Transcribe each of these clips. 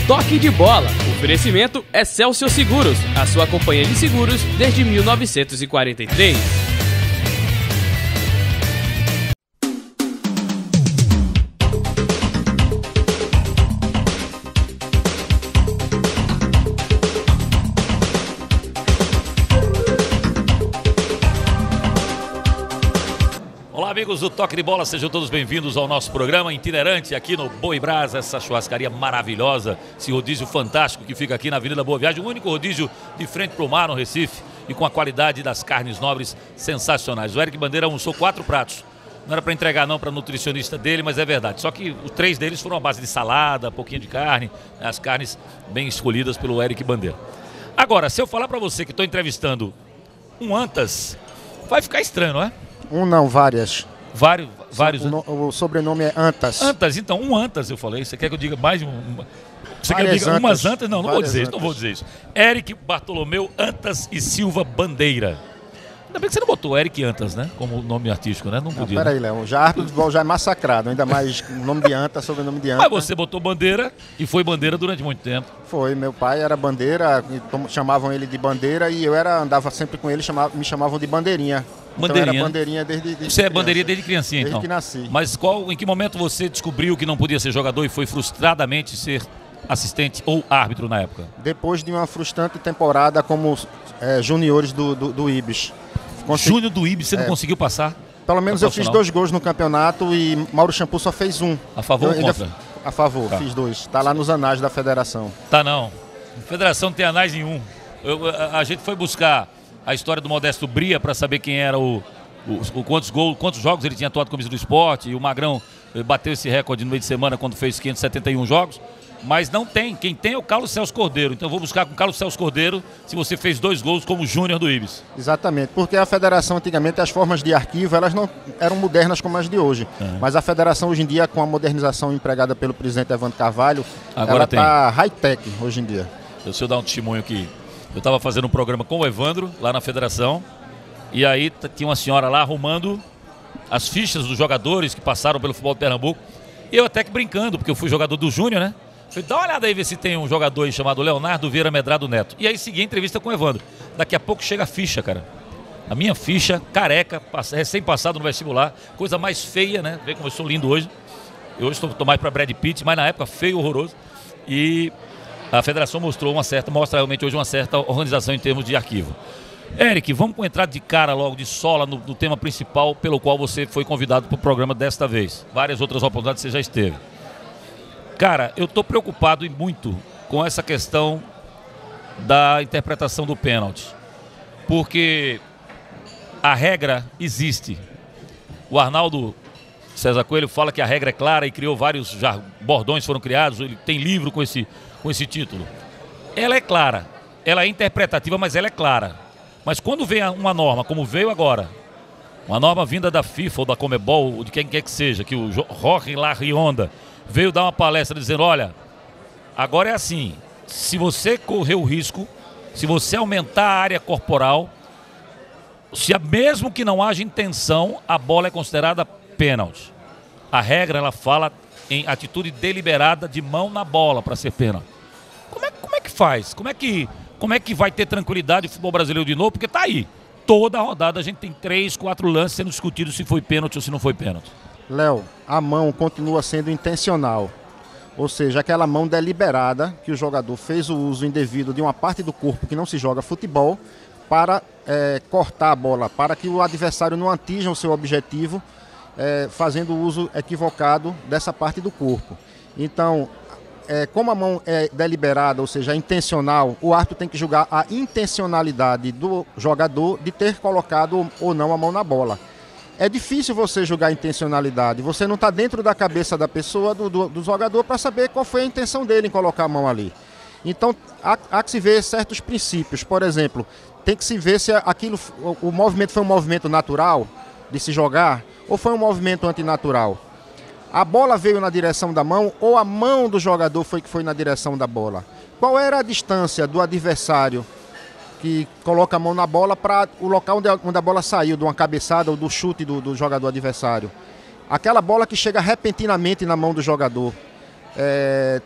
Toque de bola. Oferecimento Excelsior Seguros, a sua companhia de seguros desde 1943. Olá, amigos do Toque de Bola, sejam todos bem-vindos ao nosso programa itinerante aqui no Boi Brasa, essa churrascaria maravilhosa, esse rodízio fantástico que fica aqui na Avenida Boa Viagem, o único rodízio de frente para o mar no Recife e com a qualidade das carnes nobres sensacionais. O Eric Bandeira almoçou 4 pratos, não era para entregar não para nutricionista dele, mas é verdade, só que os 3 deles foram à base de salada, pouquinho de carne, as carnes bem escolhidas pelo Eric Bandeira. Agora, se eu falar para você que estou entrevistando um Antas, vai ficar estranho, não é? Várias. Vários. O sobrenome é Antas. Antas, então, um Antas eu falei. Você quer que eu diga mais de um? Você quer que eu diga Antas. umas Antas? Não vou dizer isso, Antas. não vou dizer isso. Eric Bartolomeu Antas e Silva Bandeira. Ainda bem que você não botou Eric Antas, né? Como nome artístico, né? Não podia. Peraí, Léo. Já árbitro de futebol já é massacrado. Ainda mais o nome de Antas, sobrenome de Antas. Mas você botou Bandeira e foi Bandeira durante muito tempo. Foi. Meu pai era Bandeira, chamavam ele de Bandeira e eu andava sempre com ele, me chamavam de Bandeirinha. Bandeirinha. Então era Bandeirinha desde Você criança. é Bandeirinha desde criancinha, então? Desde que nasci. Mas em que momento você descobriu que não podia ser jogador e foi frustradamente ser assistente ou árbitro na época? Depois de uma frustrante temporada como juniores do Ibis. Júnior do Ibis, você não conseguiu passar? Pelo menos eu fiz 2 gols no campeonato e Mauro Shampoo só fez 1. A favor ou contra? A favor, fiz 2. Está lá nos anais da federação. Tá não. A federação não tem anais nenhum. A gente foi buscar a história do Modesto Bria para saber quem era quantos jogos ele tinha atuado com a camisa do esporte. E o Magrão bateu esse recorde no meio de semana quando fez 571 jogos. Mas não tem. Quem tem é o Carlos Celso Cordeiro. Então eu vou buscar com o Carlos Celso Cordeiro se você fez 2 gols como júnior do Ibis. Exatamente, porque a federação antigamente, as formas de arquivo, elas não eram modernas como as de hoje. Mas a federação hoje em dia, com a modernização empregada pelo presidente Evandro Carvalho, ela está high-tech hoje em dia. Deixa eu dar um testemunho aqui. Eu estava fazendo um programa com o Evandro, lá na federação, e aí tinha uma senhora lá arrumando as fichas dos jogadores que passaram pelo futebol de Pernambuco. E eu até que brincando, porque eu fui jogador do Júnior, né? Falei, dá uma olhada aí, ver se tem um jogador aí chamado Leonardo Vieira Medrado Neto. E aí segui a entrevista com o Evandro. Daqui a pouco chega a ficha, cara. A minha ficha, careca, recém-passado no vestibular. Coisa mais feia, né? Vê como eu sou lindo hoje. Eu hoje estou mais para Brad Pitt, mas na época feio, horroroso. E a federação mostra realmente hoje uma certa organização em termos de arquivo. Eric, vamos entrar de cara logo, de sola, no tema principal pelo qual você foi convidado para o programa desta vez. Várias outras oportunidades você já esteve. Cara, eu estou preocupado e muito com essa questão da interpretação do pênalti. Porque a regra existe. O Arnaldo César Coelho fala que a regra é clara e criou vários bordões foram criados. Ele tem livro com esse título. Ela é clara, ela é interpretativa, mas ela é clara. Mas quando vem uma norma, como veio agora, uma norma vinda da FIFA ou da Comebol, ou de quem quer que seja, que o Jorge Larrionda veio dar uma palestra dizendo, olha, agora é assim, se você correr o risco, se você aumentar a área corporal, mesmo que não haja intenção, a bola é considerada pênalti. A regra, ela fala em atitude deliberada de mão na bola para ser pênalti. Como é que faz? Como é que vai ter tranquilidade o futebol brasileiro de novo? Porque tá aí. Toda a rodada a gente tem 3, 4 lances sendo discutidos se foi pênalti ou se não foi pênalti. Léo, a mão continua sendo intencional. Ou seja, aquela mão deliberada que o jogador fez o uso indevido de uma parte do corpo que não se joga futebol para cortar a bola, para que o adversário não atinja o seu objetivo fazendo o uso equivocado dessa parte do corpo. Então, como a mão é deliberada, ou seja, intencional, o árbitro tem que julgar a intencionalidade do jogador de ter colocado ou não a mão na bola. É difícil você julgar a intencionalidade, você não está dentro da cabeça da pessoa, do jogador, para saber qual foi a intenção dele em colocar a mão ali. Então, há que se ver certos princípios. Por exemplo, tem que se ver se o movimento foi um movimento natural de se jogar ou foi um movimento antinatural. A bola veio na direção da mão ou a mão do jogador foi na direção da bola? Qual era a distância do adversário que coloca a mão na bola para o local onde a bola saiu, de uma cabeçada ou do chute do jogador adversário? Aquela bola que chega repentinamente na mão do jogador.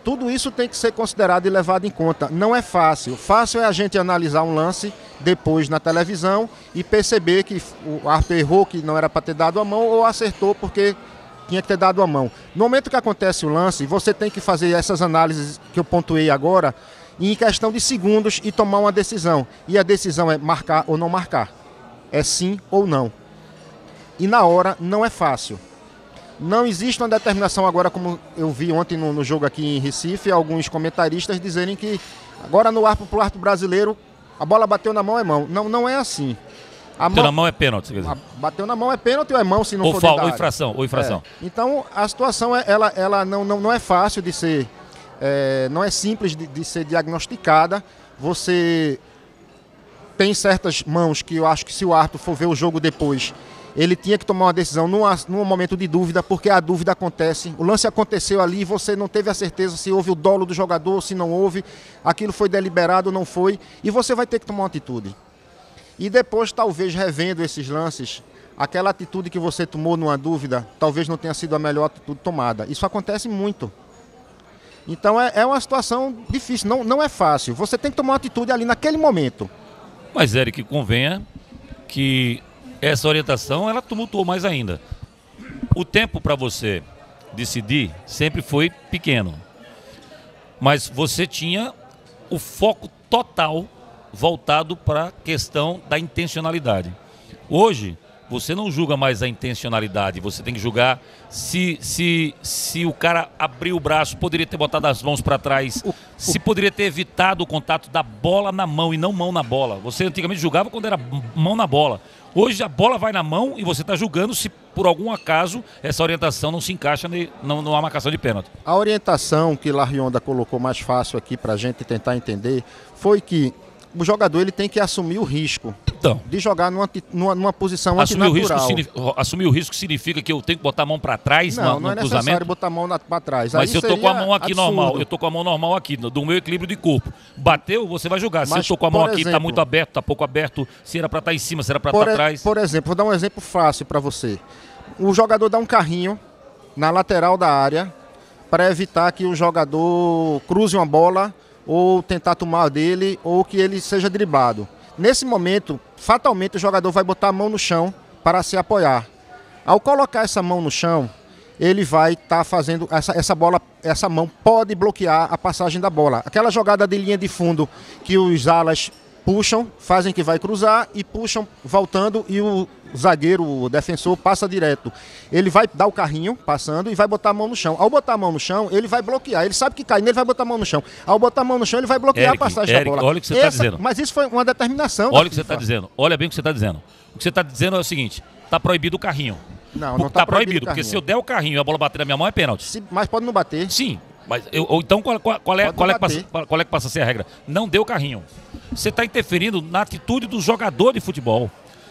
Tudo isso tem que ser considerado e levado em conta. Não é fácil. Fácil é a gente analisar um lance depois na televisão e perceber que o árbitro errou, que não era para ter dado a mão, ou acertou porque tinha que ter dado a mão. No momento que acontece o lance, você tem que fazer essas análises que eu pontuei agora em questão de segundos e tomar uma decisão. E a decisão é marcar ou não marcar. É sim ou não. E na hora não é fácil. Não existe uma determinação agora, como eu vi ontem no jogo aqui em Recife, alguns comentaristas dizerem que agora pro árbitro brasileiro, a bola bateu na mão é mão. Não, não é assim. Bateu na mão é pênalti, quer dizer. Bateu na mão é pênalti ou é mão se não for dentro da área. Ou infração. Então a situação ela não é fácil de ser, não é simples de ser diagnosticada. Você tem certas mãos que eu acho que se o árbitro for ver o jogo depois, ele tinha que tomar uma decisão num momento de dúvida, porque a dúvida acontece. O lance aconteceu ali, você não teve a certeza se houve o dolo do jogador, se não houve, aquilo foi deliberado ou não foi, e você vai ter que tomar uma atitude. E depois, talvez, revendo esses lances, aquela atitude que você tomou numa dúvida, talvez não tenha sido a melhor atitude tomada. Isso acontece muito. Então é uma situação difícil, não é fácil. Você tem que tomar uma atitude ali naquele momento. Mas, Eric, convenha que essa orientação, ela tumultuou mais ainda. O tempo para você decidir sempre foi pequeno. Mas você tinha o foco total voltado para a questão da intencionalidade. Hoje, você não julga mais a intencionalidade, você tem que julgar se o cara abriu o braço, poderia ter botado as mãos para trás, se poderia ter evitado o contato da bola na mão e não mão na bola. Você antigamente julgava quando era mão na bola. Hoje a bola vai na mão e você está julgando se por algum acaso essa orientação não se encaixa numa marcação de pênalti. A orientação que Larionda colocou mais fácil aqui para a gente tentar entender foi que o jogador ele tem que assumir o risco de jogar numa posição antinatural. Assumir o risco significa que eu tenho que botar a mão para trás no cruzamento? Não é necessário botar a mão para trás. Mas se eu estou com a mão aqui normal, eu estou com a mão normal aqui, do meu equilíbrio de corpo. Bateu, você vai julgar. Se eu estou com a mão aqui, está muito aberto, está pouco aberto, se era para estar em cima, se era para estar atrás. Por exemplo, vou dar um exemplo fácil para você. O jogador dá um carrinho na lateral da área para evitar que o jogador cruze uma bola ou tentar tomar dele, ou que ele seja driblado. Nesse momento, fatalmente o jogador vai botar a mão no chão para se apoiar. Ao colocar essa mão no chão, ele vai estar fazendo, essa mão pode bloquear a passagem da bola. Aquela jogada de linha de fundo que os alas puxam, fazem que vai cruzar e puxam voltando e o zagueiro, o defensor, passa direto. Ele vai dar o carrinho passando e vai botar a mão no chão. Ao botar a mão no chão, ele vai bloquear. Ele sabe que cai nele, vai botar a mão no chão. Ao botar a mão no chão, ele vai bloquear a passagem da bola. Olha o que você está dizendo. Mas isso foi uma determinação. Olha o que você está dizendo. Olha bem o que você está dizendo. O que você está dizendo é o seguinte: está proibido o carrinho. Não está proibido. Porque se eu der o carrinho e a bola bater na minha mão, é pênalti. Mas pode não bater. Sim. Mas então qual é que passa a ser a regra? Não deu carrinho. Você está interferindo na atitude do jogador de futebol.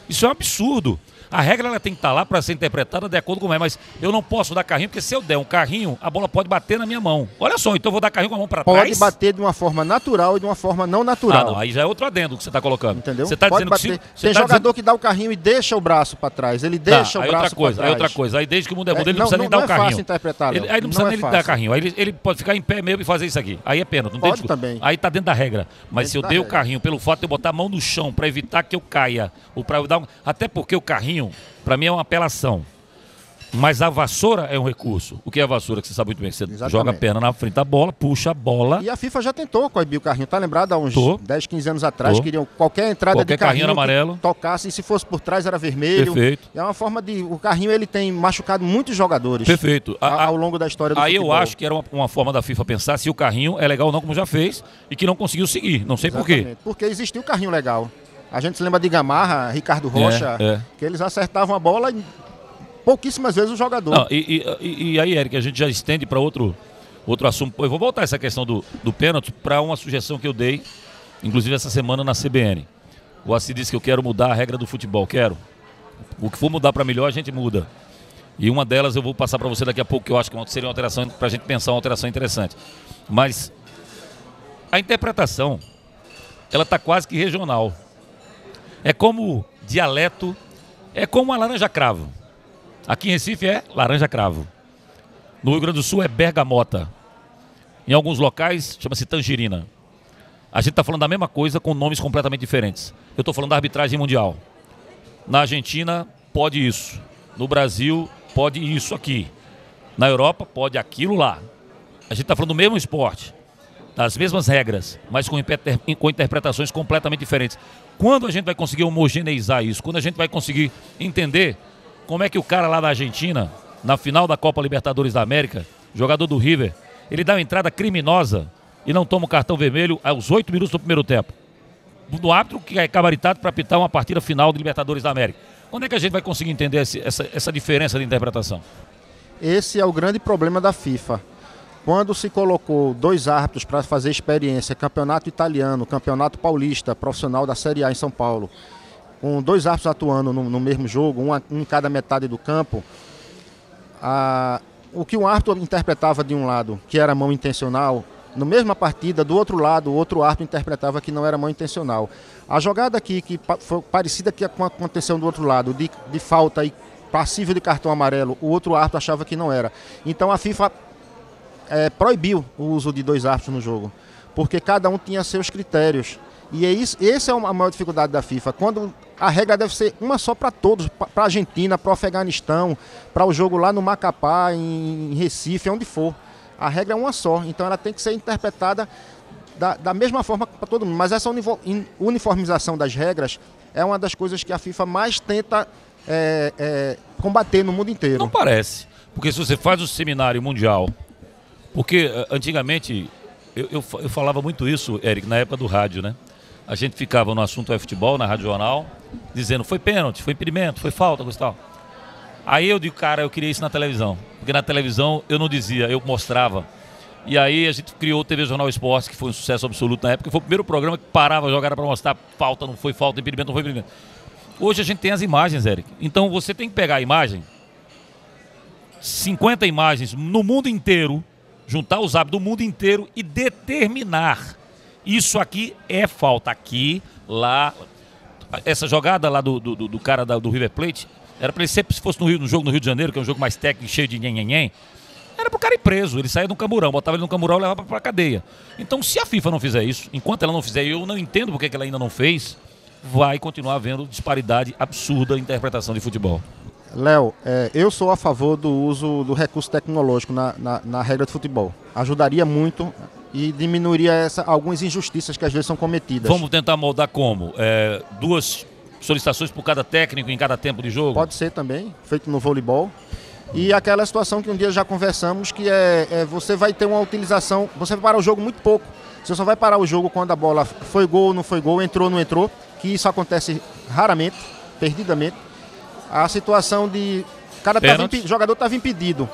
Isso é um absurdo. A regra ela tem que estar lá para ser interpretada de acordo com como é, mas eu não posso dar carrinho, porque se eu der um carrinho, a bola pode bater na minha mão. Olha só, então eu vou dar carrinho com a mão para trás. Pode bater de uma forma natural e de uma forma não natural. Ah, não, aí já é outro adendo que você está colocando. Entendeu? Você está dizendo bater. Tem jogador que dá o carrinho e deixa o braço para trás. Ele deixa o braço para trás. Aí outra coisa. Aí desde que o mundo é mundo, ele não precisa nem dar o carrinho. Não é fácil interpretar. Aí não precisa nem dar carrinho. Aí ele pode ficar em pé mesmo e fazer isso aqui. Aí é pênalti. Não pode também. Aí tá dentro da regra. Mas se eu dei o carrinho pelo fato de eu botar a mão no chão para evitar que eu caia, ou para dar até porque o carrinho para mim é uma apelação. Mas a vassoura é um recurso. O que é a vassoura? Que você sabe muito bem. Você joga a perna na frente da bola, puxa a bola. E a FIFA já tentou coibir o carrinho. Tá lembrado? Há uns 10, 15 anos atrás, queriam qualquer entrada de carrinho amarelo tocasse, e se fosse por trás era vermelho. Perfeito. É uma forma de... O carrinho ele tem machucado muitos jogadores. Perfeito. Ao longo da história do futebol. Aí eu acho que era uma forma da FIFA pensar se o carrinho é legal ou não, como já fez, e que não conseguiu seguir. Não sei por quê. Porque existiu o carrinho legal. A gente se lembra de Gamarra, Ricardo Rocha, que eles acertavam a bola e pouquíssimas vezes o jogador. Não, e aí, Eric, a gente já estende para outro assunto. Eu vou voltar essa questão do pênalti para uma sugestão que eu dei, inclusive essa semana na CBN. O Assi disse que eu quero mudar a regra do futebol. Quero. O que for mudar para melhor, a gente muda. E uma delas eu vou passar para você daqui a pouco, que eu acho que seria uma alteração, para a gente pensar uma alteração interessante. Mas a interpretação, ela está quase que regional. É como dialeto, é como a laranja-cravo. Aqui em Recife é laranja-cravo. No Rio Grande do Sul é bergamota. Em alguns locais, chama-se tangerina. A gente está falando da mesma coisa com nomes completamente diferentes. Eu estou falando da arbitragem mundial. Na Argentina, pode isso. No Brasil, pode isso aqui. Na Europa, pode aquilo lá. A gente está falando do mesmo esporte, das mesmas regras, mas com interpretações completamente diferentes. Quando a gente vai conseguir homogeneizar isso? Quando a gente vai conseguir entender como é que o cara lá da Argentina, na final da Copa Libertadores da América, jogador do River, ele dá uma entrada criminosa e não toma o cartão vermelho aos 8 minutos do primeiro tempo. Do árbitro que é gabaritado para apitar uma partida final de Libertadores da América. Quando é que a gente vai conseguir entender essa diferença de interpretação? Esse é o grande problema da FIFA. Quando se colocou 2 árbitros para fazer experiência, campeonato italiano, campeonato paulista, profissional da Série A em São Paulo, com 2 árbitros atuando no mesmo jogo, um em cada metade do campo, o que um árbitro interpretava de um lado, que era mão intencional, na mesma partida, do outro lado, o outro árbitro interpretava que não era mão intencional. A jogada aqui, que foi parecida com a que aconteceu do outro lado, de falta e passível de cartão amarelo, o outro árbitro achava que não era. Então a FIFA proibiu o uso de 2 árbitros no jogo, porque cada um tinha seus critérios. E essa é a maior dificuldade da FIFA, quando a regra deve ser uma só para todos, para a Argentina, para o Afeganistão, para o jogo lá no Macapá, em Recife, onde for. A regra é uma só, então ela tem que ser interpretada da mesma forma para todo mundo. Mas essa uniformização das regras é uma das coisas que a FIFA mais tenta combater no mundo inteiro. Não parece, porque se você faz o seminário mundial, porque antigamente eu falava muito isso, Eric, na época do rádio, né? A gente ficava no assunto futebol, na Rádio Jornal, dizendo foi pênalti, foi impedimento, foi falta, coisa e tal. Aí eu digo, cara, eu queria isso na televisão. Porque na televisão eu não dizia, eu mostrava. E aí a gente criou o TV Jornal Esportes, que foi um sucesso absoluto na época. Foi o primeiro programa que parava a jogada para mostrar falta, não foi falta, impedimento, não foi impedimento. Hoje a gente tem as imagens, Eric. Então você tem que pegar a imagem, 50 imagens no mundo inteiro, juntar os hábitos do mundo inteiro e determinar. Isso aqui é falta. Aqui, lá. Essa jogada lá do cara do River Plate, era para ele sempre, se fosse no jogo no Rio de Janeiro, que é um jogo mais técnico, cheio de nhenhenhen, era pro cara ir preso. Ele saía de um camburão, botava ele no camburão e levava pra cadeia. Então, se a FIFA não fizer isso, enquanto ela não fizer, eu não entendo porque ela ainda não fez, vai continuar havendo disparidade absurda em interpretação de futebol. Léo, eu sou a favor do uso do recurso tecnológico na regra de futebol. Ajudaria muito e diminuiria algumas injustiças que às vezes são cometidas. Vamos tentar moldar como? 2 solicitações por cada técnico em cada tempo de jogo? Pode ser também, feito no voleibol. E aquela situação que um dia já conversamos, que você vai ter uma utilização, você vai parar o jogo muito pouco. Você só vai parar o jogo quando a bola foi gol ou não foi gol, entrou ou não entrou, que isso acontece raramente, perdidamente. A situação de o jogador estava impedido,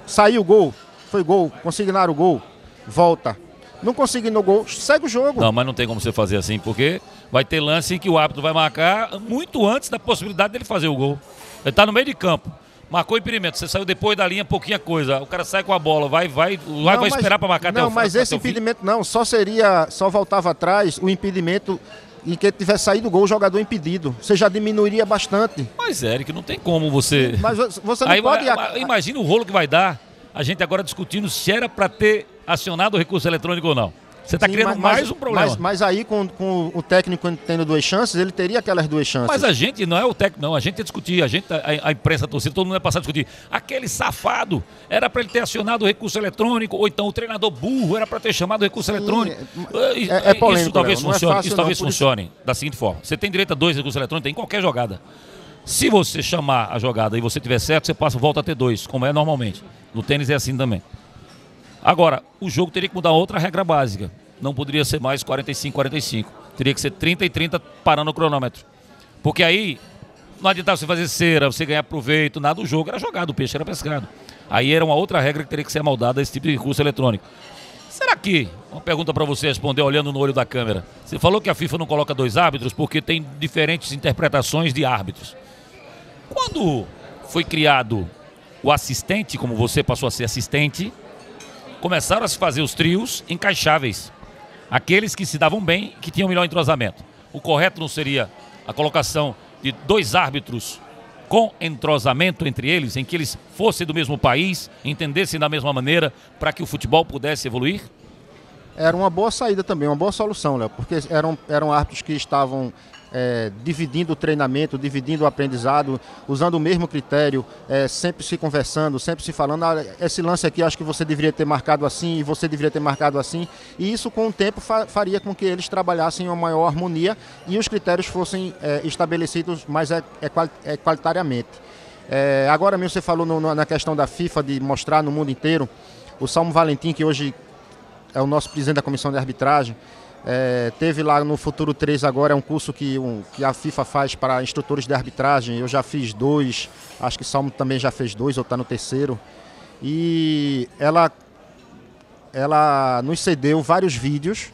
saiu o gol, foi gol, consignaram o gol, volta. Não consignou o gol, segue o jogo. Não, mas não tem como você fazer assim, porque vai ter lance que o árbitro vai marcar muito antes da possibilidade dele fazer o gol. Ele está no meio de campo, marcou impedimento, você saiu depois da linha, pouquinha coisa, o cara sai com a bola, vai esperar para marcar até o fim. Não, mas esse impedimento não, só voltava atrás o impedimento em que tivesse saído o gol, o jogador impedido. Você já diminuiria bastante. Mas, Eric, não tem como você... Mas você não pode... Imagina o rolo que vai dar, a gente agora discutindo se era para ter acionado o recurso eletrônico ou não. Você está criando mais um problema. Mas aí, com o técnico tendo 2 chances, ele teria aquelas 2 chances. Mas a gente, não é o técnico, não. A gente ia discutir, a imprensa, a torcida, todo mundo ia passar a discutir. Aquele safado, era para ele ter acionado o recurso eletrônico, ou então o treinador burro era para ter chamado o recurso eletrônico. É polêmico, isso talvez funcione, fácil, isso talvez funcione da seguinte forma. Você tem direito a 2 recursos eletrônicos, tem em qualquer jogada. Se você chamar a jogada e você tiver certo, você volta a ter 2, como é normalmente. No tênis é assim também. Agora, o jogo teria que mudar outra regra básica. Não poderia ser mais 45-45. Teria que ser 30 e 30 parando o cronômetro. Porque aí não adiantava você fazer cera, você ganhar proveito, nada. O jogo era jogado, o peixe era pescado. Aí era uma outra regra que teria que ser moldada a esse tipo de recurso eletrônico. Será que, uma pergunta para você responder olhando no olho da câmera, você falou que a FIFA não coloca 2 árbitros porque tem diferentes interpretações de árbitros. Quando foi criado o assistente, como você passou a ser assistente, começaram a se fazer os trios encaixáveis. Aqueles que se davam bem, que tinham melhor entrosamento. O correto não seria a colocação de 2 árbitros com entrosamento entre eles, em que eles fossem do mesmo país, entendessem da mesma maneira, para que o futebol pudesse evoluir? Era uma boa saída também, uma boa solução, Léo, porque eram árbitros que estavam dividindo o treinamento, dividindo o aprendizado, usando o mesmo critério, sempre se conversando, sempre se falando, esse lance aqui acho que você deveria ter marcado assim e você deveria ter marcado assim, e isso com o tempo faria com que eles trabalhassem em uma maior harmonia e os critérios fossem estabelecidos mais qualitariamente. Agora mesmo você falou na questão da FIFA de mostrar no mundo inteiro, o Salmo Valentim, que hoje é o nosso presidente da comissão de arbitragem, teve lá no Futuro 3 agora, é um curso que a FIFA faz para instrutores de arbitragem. Eu já fiz 2, acho que Salmo também já fez 2 ou está no 3º. E ela nos cedeu vários vídeos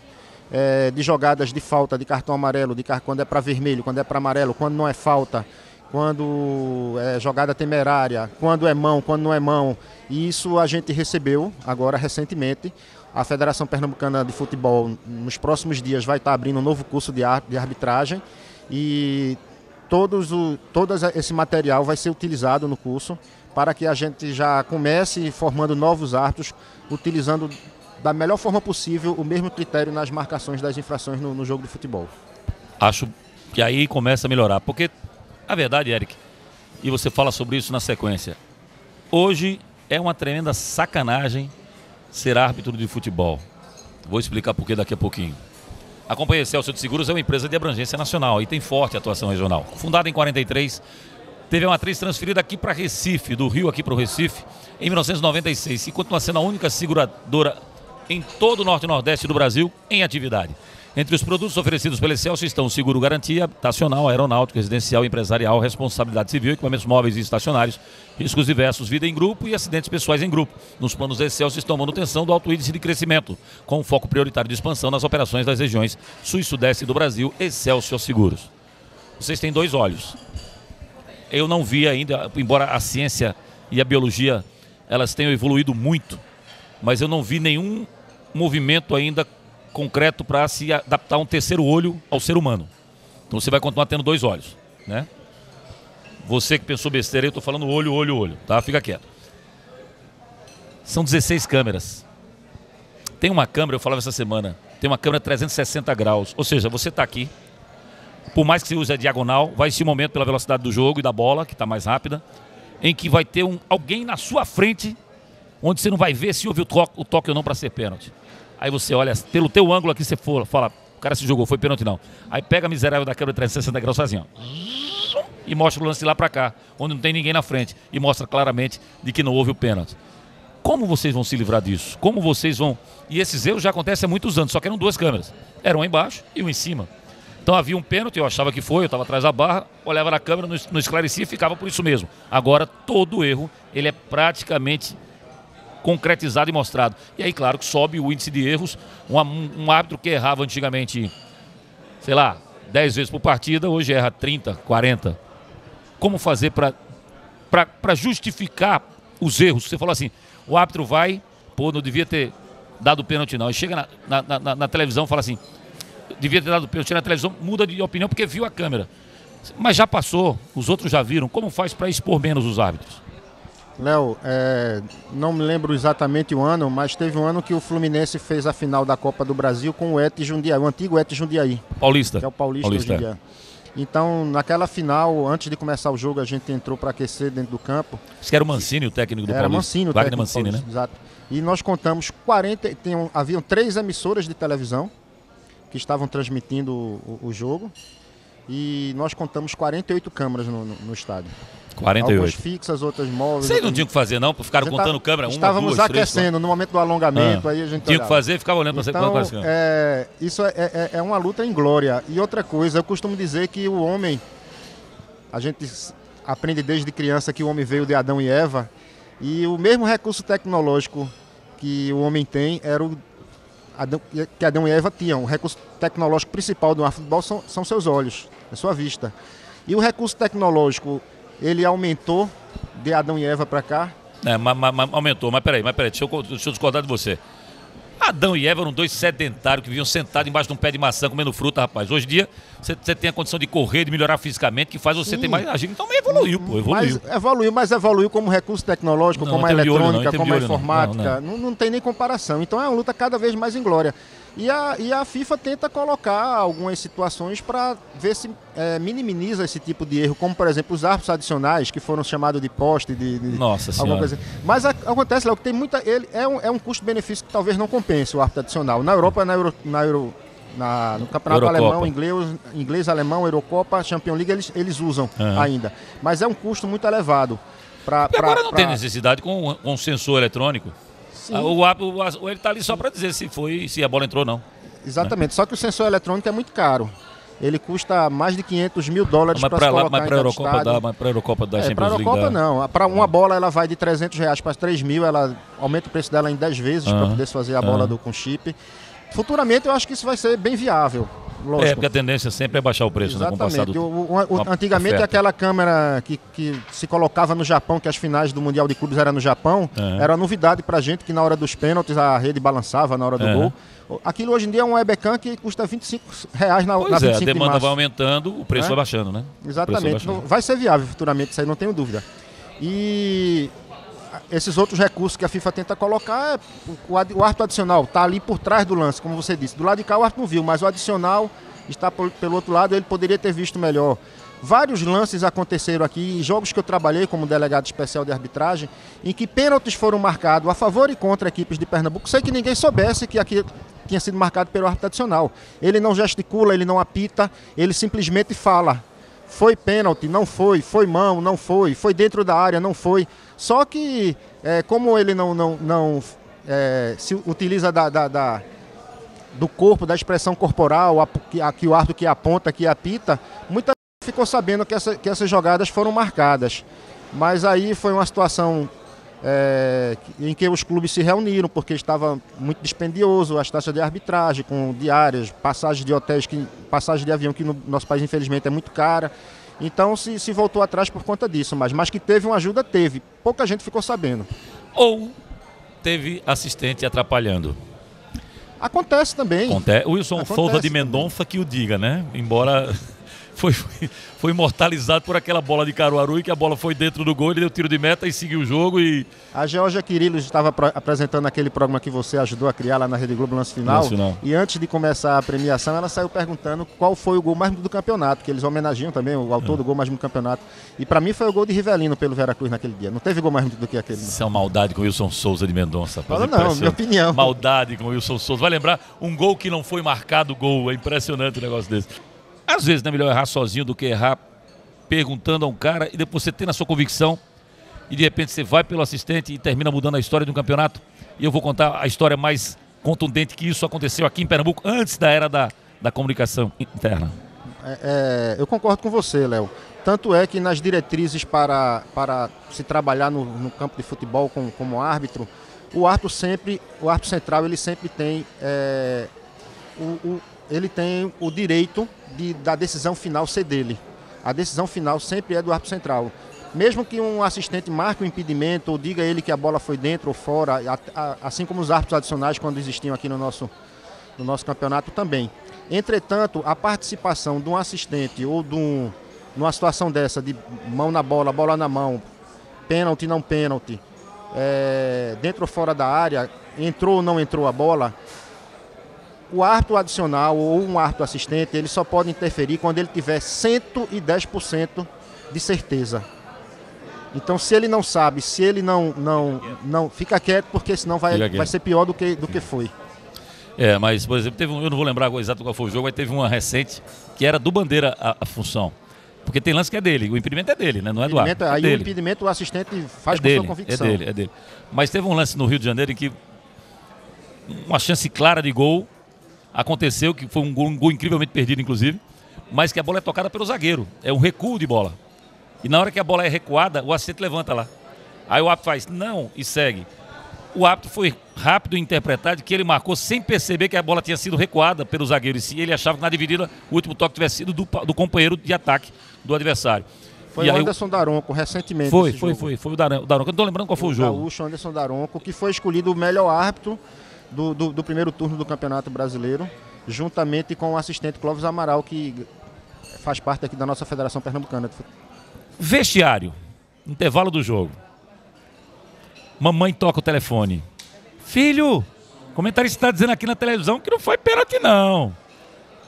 de jogadas de falta, de cartão amarelo, quando é para vermelho, quando é para amarelo, quando não é falta, quando é jogada temerária, quando é mão, quando não é mão. E isso a gente recebeu agora recentemente. A Federação Pernambucana de Futebol, nos próximos dias, vai estar abrindo um novo curso de arbitragem e todo esse material vai ser utilizado no curso para que a gente já comece formando novos árbitros, utilizando da melhor forma possível o mesmo critério nas marcações das infrações no jogo de futebol. Acho que aí começa a melhorar, porque a verdade, Eric, e você fala sobre isso na sequência, hoje é uma tremenda sacanagem ser árbitro de futebol. Vou explicar por que daqui a pouquinho. A Companhia Excelsior de Seguros é uma empresa de abrangência nacional e tem forte atuação regional. Fundada em 43, teve a matriz transferida aqui para Recife, do Rio aqui para o Recife, em 1996, e continua sendo a única seguradora em todo o Norte e Nordeste do Brasil em atividade. Entre os produtos oferecidos pela Excelsior estão o seguro garantia, habitacional, aeronáutico, residencial, empresarial, responsabilidade civil, equipamentos móveis e estacionários, riscos diversos, vida em grupo e acidentes pessoais em grupo. Nos planos da Excelsior estão manutenção do alto índice de crescimento, com foco prioritário de expansão nas operações das regiões sul e sudeste do Brasil. Excelsior Seguros. Vocês têm 2 olhos. Eu não vi ainda, embora a ciência e a biologia elas tenham evoluído muito, mas eu não vi nenhum movimento ainda concreto para se adaptar a um terceiro olho ao ser humano. Então você vai continuar tendo 2 olhos, né? Você que pensou besteira, eu estou falando olho, tá? Fica quieto. São 16 câmeras. Tem uma câmera, eu falava essa semana, tem uma câmera 360 graus, ou seja, você está aqui, por mais que você use a diagonal, vai existir um momento pela velocidade do jogo e da bola, que está mais rápida, em que vai ter alguém na sua frente, onde você não vai ver se houve o toque ou não para ser pênalti. Aí você olha, pelo teu ângulo aqui, você fala, o cara se jogou, foi pênalti não. Aí pega a miserável da câmera 360 graus sozinho, ó, e mostra o lance de lá para cá, onde não tem ninguém na frente, e mostra claramente de que não houve o pênalti. Como vocês vão se livrar disso? Como vocês vão... E esses erros já acontecem há muitos anos, só que eram 2 câmeras. Era uma embaixo e uma em cima. Então havia um pênalti, eu achava que foi, eu estava atrás da barra, olhava na câmera, não esclarecia e ficava por isso mesmo. Agora, todo erro, ele é praticamente concretizado e mostrado. E aí, claro, que sobe o índice de erros. Um árbitro que errava antigamente, sei lá, 10 vezes por partida, hoje erra 30, 40. Como fazer para justificar os erros? Você falou assim, o árbitro vai, não devia ter dado pênalti não. E chega na televisão e fala assim, devia ter dado pênalti na televisão, muda de opinião porque viu a câmera. Mas já passou, os outros já viram. Como faz para expor menos os árbitros? Léo, não me lembro exatamente o ano, mas teve um ano que o Fluminense fez a final da Copa do Brasil com o ET Jundiaí, o antigo ET Jundiaí. Paulista. Que é o Paulista hoje em dia. Então, naquela final, antes de começar o jogo, a gente entrou para aquecer dentro do campo. Isso que era o Mancini, o técnico do Paulista. Era Mancini, o Wagner técnico Mancini, Paulista, né? Exato. E nós contamos haviam 3 emissoras de televisão que estavam transmitindo o jogo. E nós contamos 48 câmeras no estádio. 48. Algumas fixas, outras móveis. Vocês não tinham que fazer não? Ficaram contando câmera? Estávamos 1, 2, 3, aquecendo 4. No momento do alongamento, aí a gente tinha que fazer e ficava olhando para então, você. Isso é uma luta em glória. E outra coisa, eu costumo dizer que o homem, a gente aprende desde criança que o homem veio de Adão e Eva, e o mesmo recurso tecnológico que o homem tem era que Adão e Eva tinham. O recurso tecnológico principal do futebol são seus olhos, a sua vista. E o recurso tecnológico, ele aumentou de Adão e Eva para cá? Aumentou, mas peraí, deixa eu discordar de você. Adão e Eva eram dois sedentários que viviam sentados embaixo de um pé de maçã comendo fruta, rapaz. Hoje em dia, você tem a condição de correr, de melhorar fisicamente, que faz você ter mais agir. Então evoluiu, pô, evoluiu. Mas evoluiu como recurso tecnológico, Não, como a tem de olho, eletrônica, não, como a tem de olho, informática. Não tem nem comparação. Então é uma luta cada vez mais inglória. E a FIFA tenta colocar algumas situações para ver se minimiza esse tipo de erro, como por exemplo os árbitros adicionais, que foram chamados de poste, Nossa alguma Senhora. coisa. Mas acontece, Léo, que tem muita. É um custo-benefício que talvez não compense o árbitro adicional. Na Europa, no campeonato Eurocopa. alemão, inglês, alemão, Eurocopa, Champions League, eles usam ainda. Mas é um custo muito elevado. Agora não tem necessidade com sensor eletrônico. Ele está ali só para dizer se a bola entrou ou não. Exatamente, só que o sensor eletrônico é muito caro. Ele custa mais de $500 mil para se colocar mas para a Eurocopa dá, mas para a Eurocopa da Champions League Para a Eurocopa dá. não. Para uma bola ela vai de R$300 para R$3.000, ela aumenta o preço dela em 10 vezes para poder fazer a bola com chip. Futuramente eu acho que isso vai ser bem viável. Lógico. Porque a tendência sempre é baixar o preço, né, com o passar do Antigamente oferta. aquela câmera que se colocava no Japão, que as finais do Mundial de Clubes eram no Japão, era novidade pra gente, que na hora dos pênaltis a rede balançava na hora do gol. Aquilo hoje em dia é um webcam que custa R$25 na 25 a de demanda março. vai aumentando, o preço vai baixando, né? Exatamente. Vai ser viável futuramente, isso aí não tenho dúvida. E esses outros recursos que a FIFA tenta colocar, o árbitro adicional está ali por trás do lance, como você disse. Do lado de cá o árbitro não viu, mas o adicional está pelo outro lado, ele poderia ter visto melhor. Vários lances aconteceram aqui, em jogos que eu trabalhei como delegado especial de arbitragem, em que pênaltis foram marcados a favor e contra equipes de Pernambuco, sem que ninguém soubesse que aqui tinha sido marcado pelo árbitro adicional. Ele não gesticula, ele não apita, ele simplesmente fala: foi pênalti, não foi, foi mão, não foi dentro da área, não foi. Só que, como ele não se utiliza do corpo, da expressão corporal, que o árbitro que aponta, que apita, muita gente ficou sabendo que essas jogadas foram marcadas. Mas aí foi uma situação em que os clubes se reuniram, porque estava muito dispendioso as taxas de arbitragem, com diárias, passagens de hotéis, passagem de avião, que no nosso país infelizmente é muito cara. Então se voltou atrás por conta disso, mas que teve uma ajuda, teve. Pouca gente ficou sabendo. Ou teve assistente atrapalhando. Acontece também. Wilson Souza de Mendonça que o diga, né? Embora foi imortalizado por aquela bola de Caruaru, e que a bola foi dentro do gol, ele deu tiro de meta e seguiu o jogo. A Georgia Quirilos estava apresentando aquele programa que você ajudou a criar lá na Rede Globo, Lance Final. E antes de começar a premiação, ela saiu perguntando qual foi o gol mais bonito do campeonato, que eles homenageiam também o autor do gol mais bonito do campeonato. E para mim foi o gol de Rivelino pelo Veracruz naquele dia. Não teve gol mais bonito do que aquele. Isso é uma maldade com o Wilson Souza de Mendonça. Fala não, minha opinião. Maldade com o Wilson Souza. Vai lembrar um gol que não foi marcado, gol. É impressionante um negócio desse. Às vezes é melhor errar sozinho do que errar perguntando a um cara e depois você ter na sua convicção e de repente você vai pelo assistente e termina mudando a história de um campeonato. E eu vou contar a história mais contundente que isso aconteceu aqui em Pernambuco antes da era da comunicação interna. Eu concordo com você, Léo. Tanto é que nas diretrizes para se trabalhar no campo de futebol como árbitro, o árbitro central ele sempre tem o direito da decisão final ser dele. A decisão final sempre é do árbitro central. Mesmo que um assistente marque um impedimento ou diga a ele que a bola foi dentro ou fora, assim como os árbitros adicionais quando existiam aqui no nosso campeonato também. Entretanto, a participação de um assistente ou numa situação dessa, de mão na bola, bola na mão, pênalti, não pênalti, dentro ou fora da área, entrou ou não entrou a bola, o árbitro adicional ou um árbitro assistente, ele só pode interferir quando ele tiver 110% de certeza. Então, se ele não sabe, se ele não fica quieto, porque senão vai ser pior do que foi. Mas, por exemplo, eu não vou lembrar exato qual foi o jogo, mas teve uma recente que era do Bandeira a função. Porque tem lance que é dele, o impedimento é dele, né? Não é do árbitro. Aí dele. O impedimento o assistente faz com sua convicção. É dele. Mas teve um lance no Rio de Janeiro em que uma chance clara de gol aconteceu, que foi um gol incrivelmente perdido, inclusive, mas que a bola é tocada pelo zagueiro. É um recuo de bola. E na hora que a bola é recuada, o assistente levanta lá. Aí o árbitro faz, não, e segue. O árbitro foi rápido em interpretar de que ele marcou sem perceber que a bola tinha sido recuada pelo zagueiro. E ele achava que na dividida o último toque tivesse sido do companheiro de ataque do adversário. Foi o Anderson Daronco, recentemente. Foi o Daronco. Eu não estou lembrando qual foi o jogo. O gaúcho Anderson Daronco, que foi escolhido o melhor árbitro do primeiro turno do Campeonato Brasileiro, juntamente com o assistente Clóvis Amaral, que faz parte aqui da nossa Federação Pernambucana de Futebol. Vestiário, intervalo do jogo. Mamãe toca o telefone. Filho, o comentarista está dizendo aqui na televisão que não foi pênalti, não.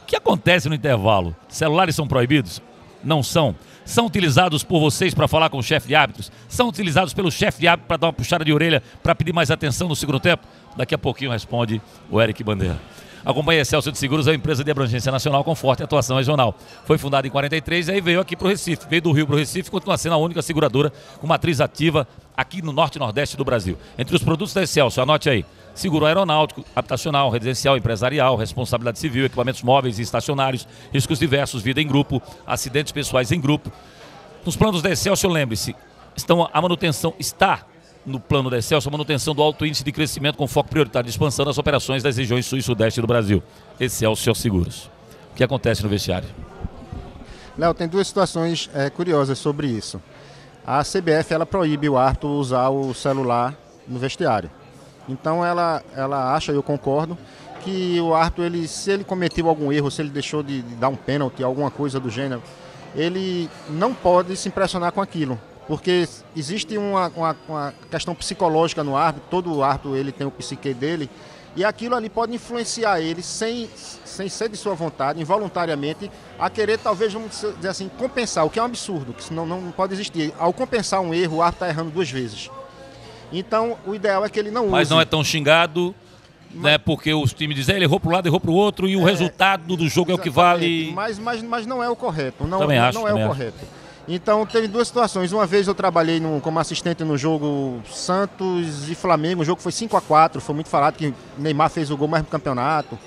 O que acontece no intervalo? Celulares são proibidos? Não são. São utilizados por vocês para falar com o chefe de árbitros? São utilizados pelo chefe de árbitro para dar uma puxada de orelha, para pedir mais atenção no segundo tempo? Daqui a pouquinho responde o Eric Bandeira. A Companhia Excelsior de Seguros é uma empresa de abrangência nacional com forte atuação regional. Foi fundada em 43 e aí veio aqui para o Recife. Veio do Rio para o Recife e continua sendo a única seguradora com matriz ativa aqui no norte e nordeste do Brasil. Entre os produtos da Excelsior, anote aí: seguro aeronáutico, habitacional, residencial, empresarial, responsabilidade civil, equipamentos móveis e estacionários, riscos diversos, vida em grupo, acidentes pessoais em grupo. Nos planos da Excelsior, lembre-se, a manutenção está no plano da Excelsior, a manutenção do alto índice de crescimento com foco prioritário de expansão das operações das regiões sul e sudeste do Brasil. Excelsior Seguros. O que acontece no vestiário? Léo, tem duas situações curiosas sobre isso. A CBF, ela proíbe o árbitro usar o celular no vestiário. Então ela acha, eu concordo, que o árbitro, se ele cometeu algum erro, se ele deixou de dar um pênalti, alguma coisa do gênero, ele não pode se impressionar com aquilo. Porque existe uma questão psicológica no árbitro, todo árbitro ele tem o psique dele, e aquilo ali pode influenciar ele sem ser de sua vontade, involuntariamente, a querer talvez, vamos dizer assim, compensar, o que é um absurdo, que senão não pode existir. Ao compensar um erro, o árbitro está errando duas vezes. Então, o ideal é que ele não use. Mas não é tão xingado, né? Porque os times dizem, ele errou para um lado, errou para o outro, e o resultado do jogo é o que vale. Mas não é o correto. Não é o correto. Então, teve duas situações. Uma vez eu trabalhei como assistente no jogo Santos e Flamengo. O jogo foi 5-4. Foi muito falado que Neymar fez o gol mais no campeonato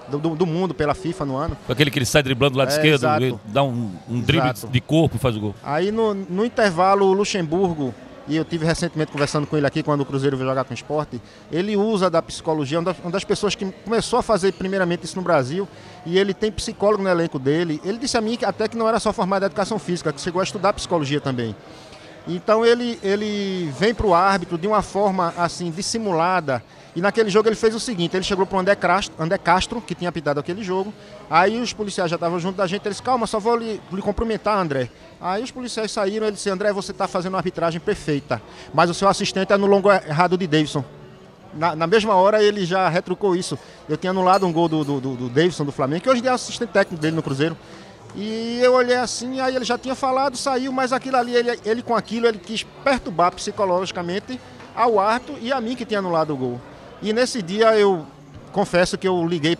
do mundo pela FIFA no ano. Aquele que ele sai driblando do lado esquerdo, exato. Dá um drible de corpo e faz o gol. Aí no intervalo, o Luxemburgo, e eu tive recentemente conversando com ele aqui quando o Cruzeiro veio jogar com o Sport, ele usa da psicologia, uma das pessoas que começou a fazer primeiramente isso no Brasil, e ele tem psicólogo no elenco dele. Ele disse a mim que até que não era só formado em educação física, que chegou a estudar psicologia também. Então ele vem para o árbitro de uma forma assim dissimulada, e naquele jogo ele fez o seguinte: ele chegou para o André Castro, que tinha apitado aquele jogo. Aí os policiais já estavam junto da gente, eles: calma, só vou lhe cumprimentar, André. Aí os policiais saíram, ele disse: André, você está fazendo uma arbitragem perfeita, mas o seu assistente anulou um gol errado de Davidson. Na mesma hora ele já retrucou isso. Eu tinha anulado um gol do Davidson do Flamengo, que hoje é assistente técnico dele no Cruzeiro. E eu olhei assim, aí ele já tinha falado, saiu, mas aquilo ali, ele com aquilo, ele quis perturbar psicologicamente ao árbitro e a mim que tinha anulado o gol. E nesse dia eu confesso que eu liguei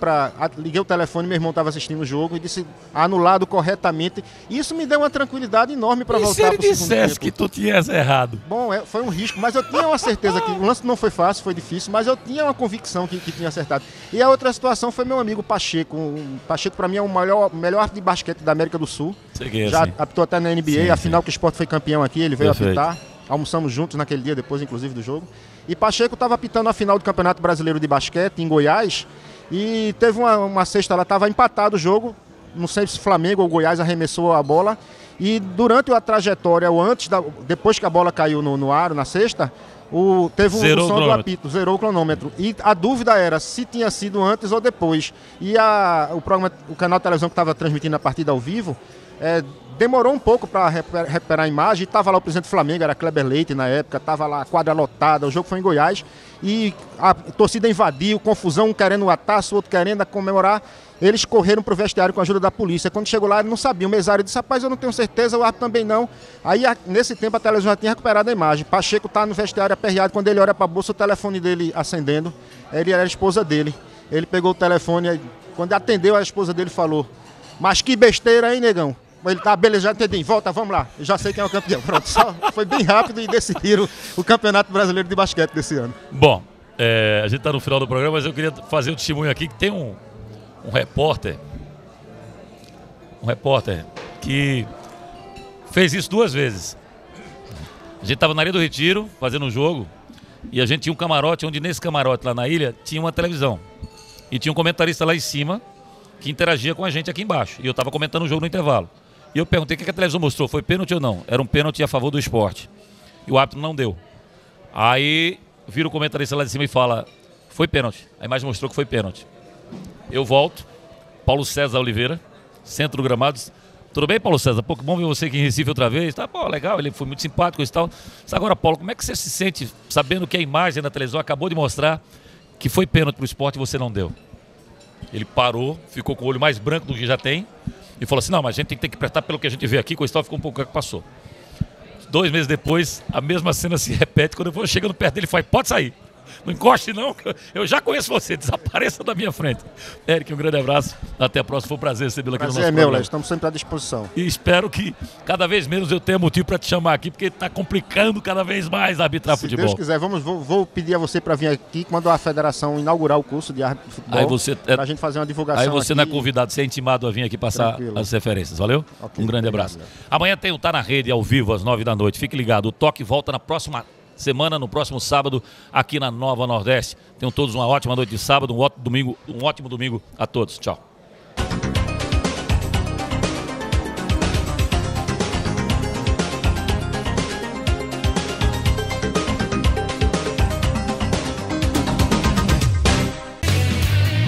o telefone, meu irmão estava assistindo o jogo e disse anulado corretamente. Isso me deu uma tranquilidade enorme para voltar para o segundo tempo. E se ele dissesse que tu tinhas errado? Bom, foi um risco, mas eu tinha uma certeza que o lance não foi fácil, foi difícil, mas eu tinha uma convicção que tinha acertado. E a outra situação foi meu amigo Pacheco. O Pacheco, para mim, é o melhor árbitro de basquete da América do Sul. Já apitou até na NBA, afinal que o Sport foi campeão aqui, ele veio apitar. Almoçamos juntos naquele dia, depois inclusive do jogo. E Pacheco estava apitando a final do Campeonato Brasileiro de Basquete em Goiás. E teve uma sexta, ela estava empatado o jogo. Não sei se Flamengo ou Goiás arremessou a bola. E durante a trajetória, ou depois que a bola caiu no aro, na cesta, teve o som do apito, zerou o cronômetro. E a dúvida era se tinha sido antes ou depois. E o canal de televisão que estava transmitindo a partida ao vivo demorou um pouco para recuperar a imagem. Estava lá o presidente do Flamengo, era Kleber Leite na época, estava lá a quadra lotada, o jogo foi em Goiás. E a torcida invadiu, confusão, um querendo o taça, o outro querendo comemorar. Eles correram para o vestiário com a ajuda da polícia. Quando chegou lá, ele não sabia. O mesário disse: rapaz, eu não tenho certeza, o árbitro também não. Aí, nesse tempo, a televisão já tinha recuperado a imagem. Pacheco está no vestiário aperreado. Quando ele olha para a bolsa, o telefone dele acendendo. Ele era a esposa dele. Ele pegou o telefone, quando atendeu, a esposa dele falou: mas que besteira, hein, negão? Ele tá, beleza, já entendi, volta, vamos lá. Eu já sei quem é o campeão. Pronto, foi bem rápido e decidiram o Campeonato Brasileiro de Basquete desse ano. Bom, a gente está no final do programa, mas eu queria fazer um testemunho aqui que tem um repórter que fez isso 2 vezes. A gente estava na Ilha do Retiro fazendo um jogo e a gente tinha um camarote, onde nesse camarote lá na ilha tinha uma televisão e tinha um comentarista lá em cima que interagia com a gente aqui embaixo, e eu estava comentando o jogo no intervalo. E eu perguntei o que a televisão mostrou, foi pênalti ou não? Era um pênalti a favor do Sport. E o árbitro não deu. Aí vira o comentarista lá de cima e fala: Foi pênalti. A imagem mostrou que foi pênalti. Eu volto, Paulo César Oliveira, centro do gramado. Tudo bem, Paulo César? Pô, que bom ver você aqui em Recife outra vez. Tá, pô, legal, ele foi muito simpático e tal. Agora, Paulo, como é que você se sente sabendo que a imagem da televisão acabou de mostrar que foi pênalti pro Sport e você não deu? Ele parou, ficou com o olho mais branco do que já tem e falou assim, não, mas a gente tem que interpretar pelo que a gente vê aqui, coisa e tal, ficou um pouco que passou. 2 meses depois, a mesma cena se repete, quando eu vou chegando perto dele, ele fala, pode sair. Não encoste não, eu já conheço você, desapareça da minha frente. Eric, um grande abraço, até a próxima, foi um prazer recebê-lo aqui no nosso programa. Léo, estamos sempre à disposição. E espero que cada vez menos eu tenha motivo para te chamar aqui, porque está complicando cada vez mais arbitrar futebol. Se Deus quiser, vou pedir a você para vir aqui quando a federação inaugurar o curso de árbitro de futebol, para a gente fazer uma divulgação. Aí você aqui. Não é convidado, você é intimado a vir aqui passar as referências, valeu? Okay, um grande abraço. Amanhã tem o Tá na Rede ao vivo às 9 da noite, fique ligado, o Toque volta na próxima semana, no próximo sábado, aqui na Nova Nordeste. Tenham todos uma ótima noite de sábado, um ótimo domingo a todos. Tchau.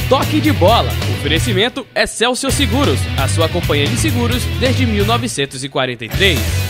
Toque de bola. Oferecimento Excelsior Seguros, a sua companhia de seguros desde 1943.